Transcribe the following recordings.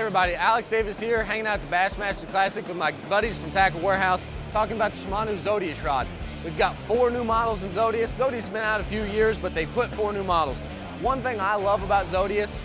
everybody, Alex Davis here, hanging out at the Bassmaster Classic with my buddies from Tackle Warehouse, talking about the Shimano Zodias Rods. We've got 4 new models in Zodias. Zodias has been out a few years, but they put 4 new models. One thing I love about Zodias,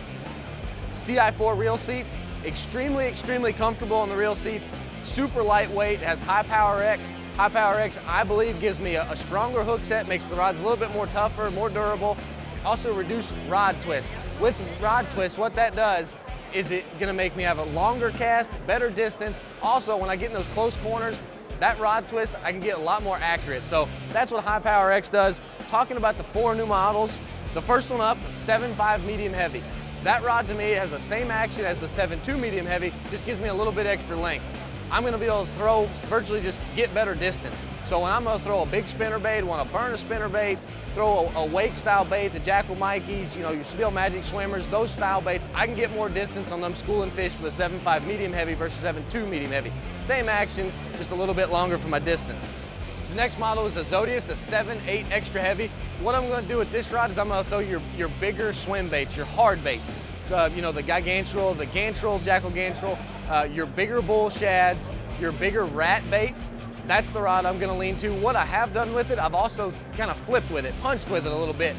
CI4 Reel Seats, extremely comfortable in the reel seats, super lightweight, has high power X. High power X, I believe, gives me a stronger hook set, makes the rods a little bit more tougher, more durable. Also reduce rod twist. With rod twist, what that does is it gonna make me have a longer cast, better distance. Also, when I get in those close corners, that rod twist, I can get a lot more accurate. So that's what High Power X does. Talking about the 4 new models, the first one up, 7.5 medium heavy. That rod to me has the same action as the 7.2 medium heavy, just gives me a little bit extra length. I'm gonna be able to throw, virtually just get better distance. So when I'm gonna throw a big spinner bait, wanna burn a spinner bait, throw a wake style bait, the Jackal Mikey's, you know, your Spiel Magic Swimmers, those style baits, I can get more distance on them schooling fish with a 7.5 medium heavy versus 7.2 medium heavy. Same action, just a little bit longer for my distance. The next model is a Zodias, a 7.8 extra heavy. What I'm gonna do with this rod is I'm gonna throw your bigger swim baits, your hard baits. You know, the Gigantural, the Gantural, Jackal Gantural, your bigger bull shads, your bigger rat baits. That's the rod I'm gonna lean to. What I have done with it, I've also kind of flipped with it, punched with it a little bit.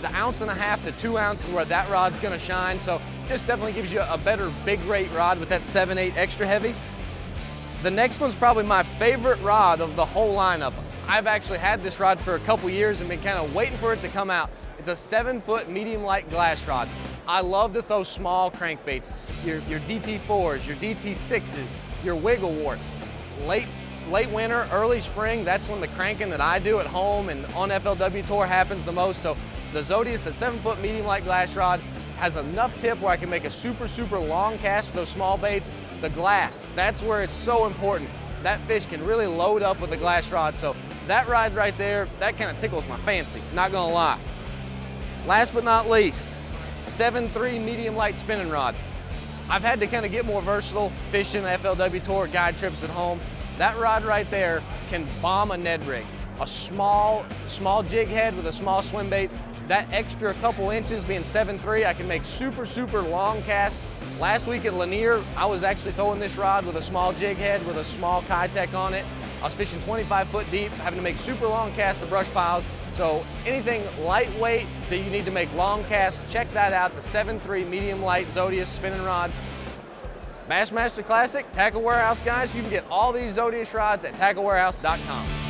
The 1.5 to 2 ounces where that rod's gonna shine, so just definitely gives you a better big rate rod with that 7.8 extra heavy. The next one's probably my favorite rod of the whole lineup. I've actually had this rod for a couple years and been kind of waiting for it to come out. It's a 7-foot medium light glass rod. I love to throw small crankbaits, your DT4s, your DT6s, your wiggle warts. Late winter, early spring, that's when the cranking that I do at home and on FLW tour happens the most. So the Zodias, a 7-foot medium light glass rod, has enough tip where I can make a super long cast with those small baits. The glass, that's where it's so important. That fish can really load up with a glass rod. So that rod right there, that kind of tickles my fancy, not gonna lie. Last but not least, 7.3 medium light spinning rod. I've had to kind of get more versatile fishing FLW tour, guide trips at home. That rod right there can bomb a Ned rig. A small jig head with a small swim bait. That extra couple inches being 7.3, I can make super long casts. Last week at Lanier, I was actually throwing this rod with a small jig head with a small Kitech on it. I was fishing 25 foot deep, having to make super long casts to brush piles. So anything lightweight that you need to make long casts, check that out, the 7.3 medium light Zodias spinning rod. Bassmaster Classic, Tackle Warehouse guys, you can get all these Zodias rods at tacklewarehouse.com.